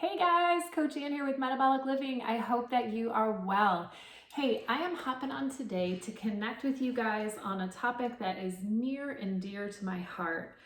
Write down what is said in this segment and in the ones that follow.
Hey guys, Coach Ann here with Metabolic Living. I hope that you are well. Hey, I am hopping on today to connect with you guys on a topic that is near and dear to my heart.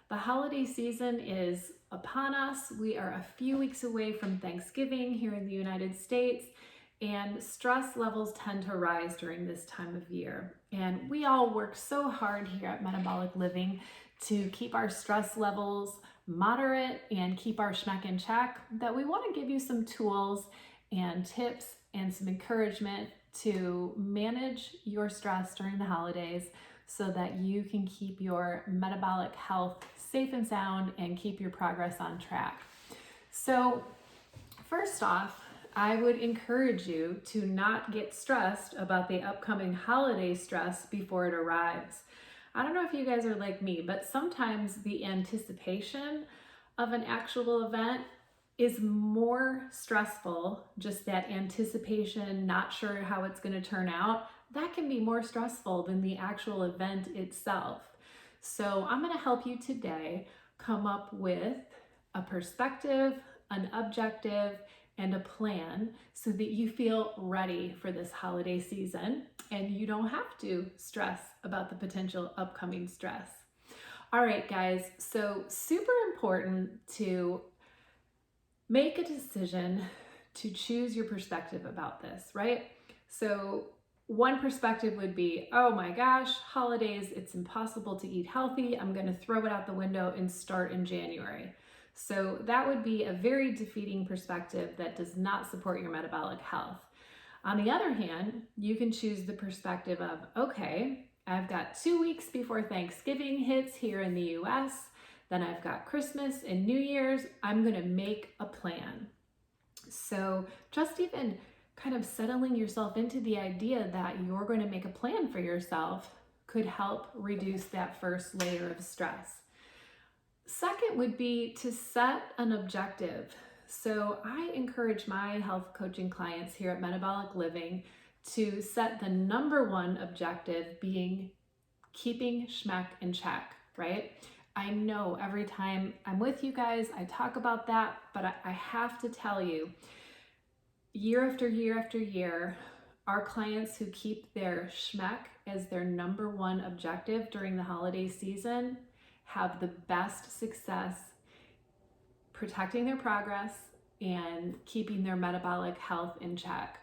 The holiday season is upon us. We are a few weeks away from Thanksgiving here in the United States, and stress levels tend to rise during this time of year. And we all work so hard here at Metabolic Living to keep our stress levels moderate and keep our SHMEC in check, that we want to give you some tools and tips and some encouragement to manage your stress during the holidays so that you can keep your metabolic health safe and sound and keep your progress on track. So first off, I would encourage you to not get stressed about the upcoming holiday stress before it arrives. I don't know if you guys are like me, but sometimes the anticipation of an actual event is more stressful. Just that anticipation, not sure how it's going to turn out, that can be more stressful than the actual event itself. So I'm going to help you today come up with a perspective, an objective, and a plan so that you feel ready for this holiday season and you don't have to stress about the potential upcoming stress. All right, guys, so super important to make a decision to choose your perspective about this, right? So one perspective would be, oh my gosh, holidays, it's impossible to eat healthy. I'm going to throw it out the window and start in January. So that would be a very defeating perspective that does not support your metabolic health. On the other hand, you can choose the perspective of, okay, I've got 2 weeks before Thanksgiving hits here in the US, then I've got Christmas and New Year's, I'm going to make a plan. So just even kind of settling yourself into the idea that you're going to make a plan for yourself could help reduce that first layer of stress. Second would be to set an objective. So I encourage my health coaching clients here at Metabolic Living to set the number one objective being keeping SHMEC in check, right? I know every time I'm with you guys, I talk about that, but I have to tell you, year after year after year, our clients who keep their SHMEC as their number one objective during the holiday season have the best success protecting their progress and keeping their metabolic health in check.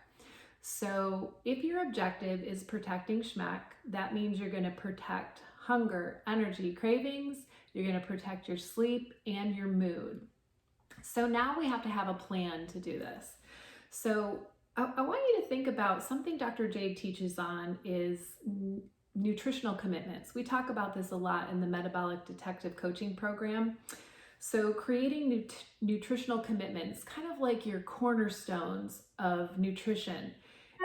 So if your objective is protecting SHMEC, that means you're going to protect hunger, energy, cravings, you're going to protect your sleep and your mood. So now we have to have a plan to do this. So I want you to think about something Dr. Jade teaches on is nutritional commitments. We talk about this a lot in the Metabolic Detective Coaching Program. So creating nutritional commitments, kind of like your cornerstones of nutrition.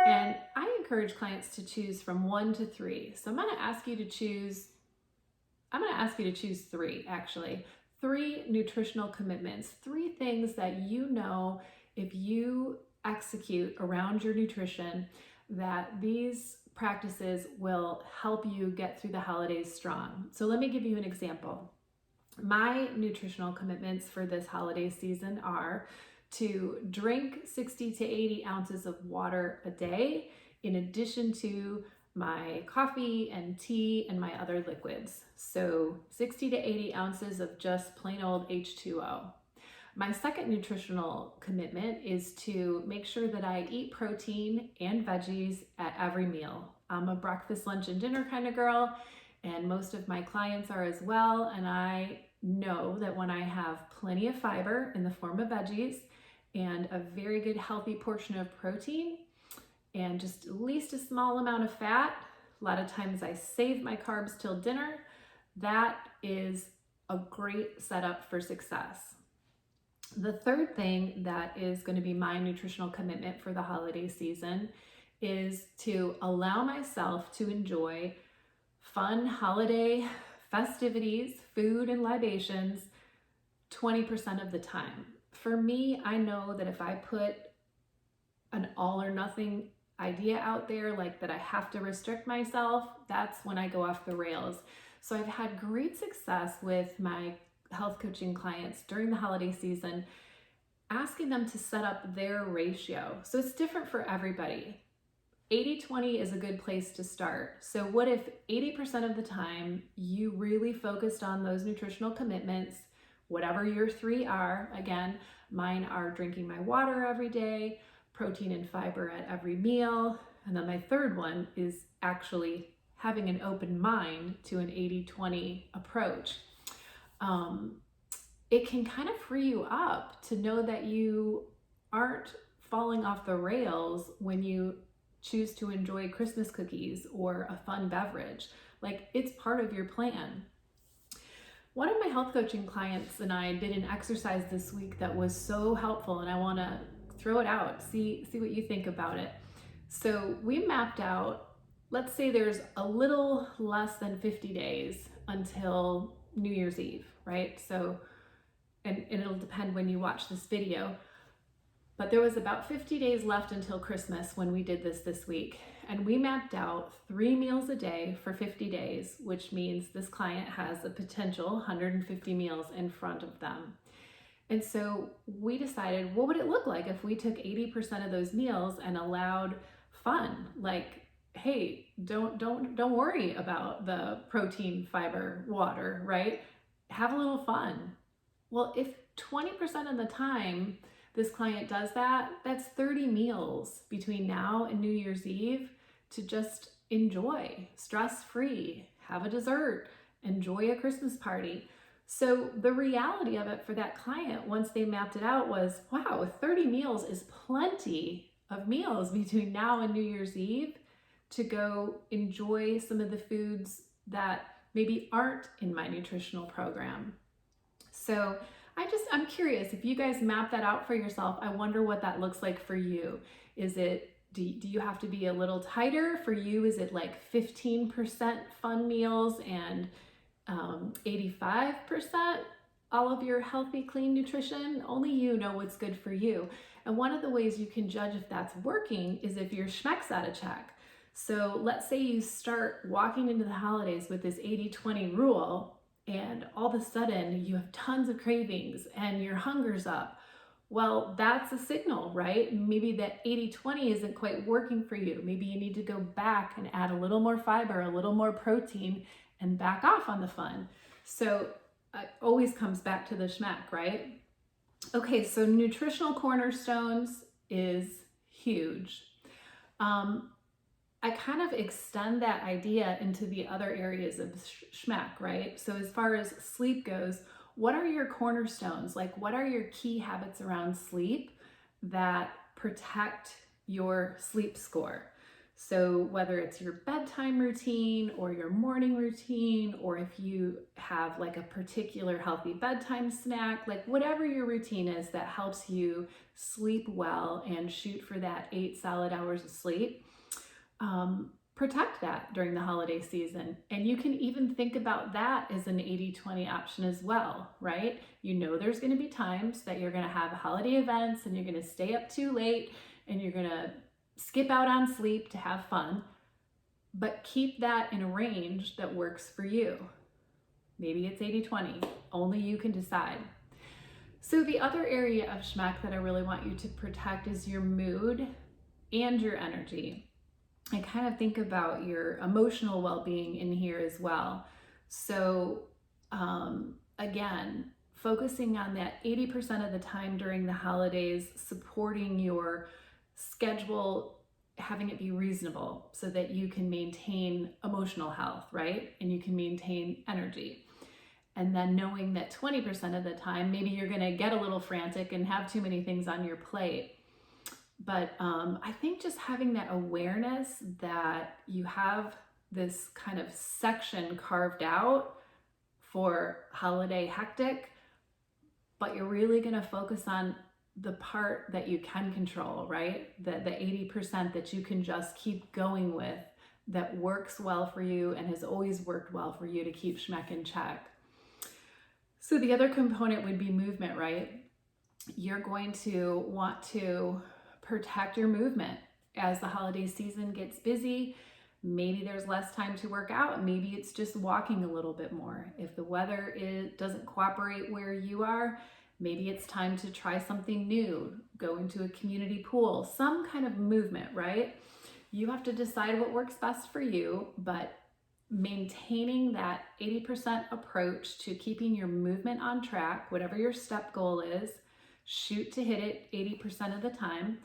And I encourage clients to choose from 1 to 3. So I'm going to ask you to choose 3 actually. 3 nutritional commitments, 3 things that you know if you execute around your nutrition that these practices will help you get through the holidays strong. So let me give you an example. My nutritional commitments for this holiday season are to drink 60 to 80 ounces of water a day, in addition to my coffee and tea and my other liquids. So 60 to 80 ounces of just plain old H2O. My second nutritional commitment is to make sure that I eat protein and veggies at every meal. I'm a breakfast, lunch, and dinner kind of girl, and most of my clients are as well. And I know that when I have plenty of fiber in the form of veggies and a very good healthy portion of protein and just at least a small amount of fat, a lot of times I save my carbs till dinner, that is a great setup for success. The third thing that is going to be my nutritional commitment for the holiday season is to allow myself to enjoy fun holiday festivities, food and libations 20% of the time. For me, I know that if I put an all or nothing idea out there, like that I have to restrict myself, that's when I go off the rails. So I've had great success with my health coaching clients during the holiday season asking them to set up their ratio. So it's different for everybody. 80-20 is a good place to start. So what if 80% of the time you really focused on those nutritional commitments, whatever your 3 are. Again, mine are drinking my water every day, protein and fiber at every meal, and then my 3rd one is actually having an open mind to an 80-20 approach. It can kind of free you up to know that you aren't falling off the rails when you choose to enjoy Christmas cookies or a fun beverage. Like, it's part of your plan. One of my health coaching clients and I did an exercise this week that was so helpful, and I want to throw it out, see what you think about it. So we mapped out, let's say there's a little less than 50 days until New Year's Eve, right? So, and it'll depend when you watch this video, but there was about 50 days left until Christmas when we did this week. And we mapped out 3 meals a day for 50 days, which means this client has a potential 150 meals in front of them. And so we decided, what would it look like if we took 80% of those meals and allowed fun? Like, hey, don't worry about the protein, fiber, water, right? Have a little fun. Well, if 20% of the time this client does that, that's 30 meals between now and New Year's Eve to just enjoy, stress-free, have a dessert, enjoy a Christmas party. So the reality of it for that client, once they mapped it out, was, wow, 30 meals is plenty of meals between now and New Year's Eve to go enjoy some of the foods that maybe aren't in my nutritional program. So I'm curious, if you guys map that out for yourself, I wonder what that looks like for you. Is it, do you have to be a little tighter? For you, is it like 15% fun meals and 85% all of your healthy, clean nutrition? Only you know what's good for you. And one of the ways you can judge if that's working is if your SHMEC's out of check. So let's say you start walking into the holidays with this 80-20 rule, and all of a sudden you have tons of cravings and your hunger's up. Well, that's a signal, right? Maybe that 80-20 isn't quite working for you. Maybe you need to go back and add a little more fiber, a little more protein, and back off on the fun. So it always comes back to the SHMEC, right? Okay, so nutritional cornerstones is huge. I kind of extend that idea into the other areas of SHMEC, right? So as far as sleep goes, what are your cornerstones? Like, what are your key habits around sleep that protect your sleep score? So whether it's your bedtime routine or your morning routine, or if you have like a particular healthy bedtime snack, like whatever your routine is that helps you sleep well and shoot for that 8 solid hours of sleep, protect that during the holiday season. And you can even think about that as an 80-20 option as well, right? You know there's going to be times that you're going to have holiday events and you're going to stay up too late and you're going to skip out on sleep to have fun, but keep that in a range that works for you. Maybe it's 80-20, only you can decide. So the other area of SHMEC that I really want you to protect is your mood and your energy. I kind of think about your emotional well-being in here as well. So again, focusing on that 80% of the time during the holidays, supporting your schedule, having it be reasonable so that you can maintain emotional health, right? And you can maintain energy. And then knowing that 20% of the time, maybe you're gonna get a little frantic and have too many things on your plate. But I think just having that awareness that you have this kind of section carved out for holiday hectic, but you're really gonna focus on the part that you can control, right? The 80% that you can just keep going with, that works well for you and has always worked well for you to keep SHMEC in check. So the other component would be movement, right? You're going to want to protect your movement as the holiday season gets busy. Maybe there's less time to work out. Maybe it's just walking a little bit more. If the weather doesn't cooperate where you are, Maybe it's time to try something new, go into a community pool, some kind of movement, right? You have to decide what works best for you, but maintaining that 80% approach to keeping your movement on track, whatever your step goal is, shoot to hit it 80% of the time.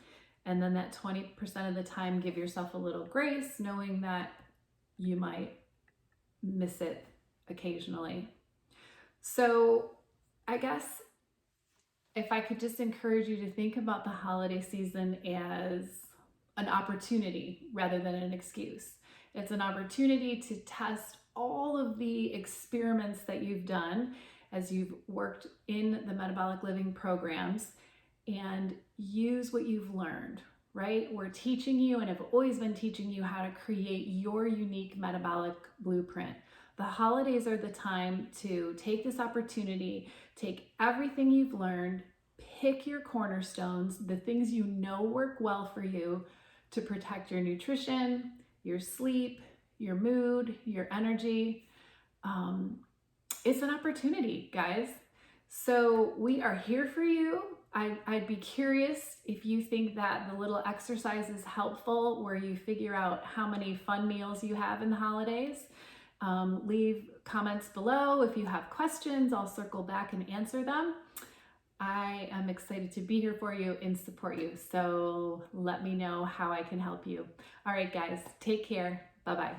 And then that 20% of the time, give yourself a little grace, knowing that you might miss it occasionally. So I guess if I could just encourage you to think about the holiday season as an opportunity rather than an excuse. It's an opportunity to test all of the experiments that you've done as you've worked in the metabolic living programs and use what you've learned, right? We're teaching you and have always been teaching you how to create your unique metabolic blueprint. The holidays are the time to take this opportunity, take everything you've learned, pick your cornerstones, the things you know work well for you to protect your nutrition, your sleep, your mood, your energy. It's an opportunity, guys. So we are here for you. I'd be curious if you think that the little exercise is helpful where you figure out how many fun meals you have in the holidays. Leave comments below. If you have questions, I'll circle back and answer them. I am excited to be here for you and support you. So let me know how I can help you. All right, guys, take care. Bye-bye.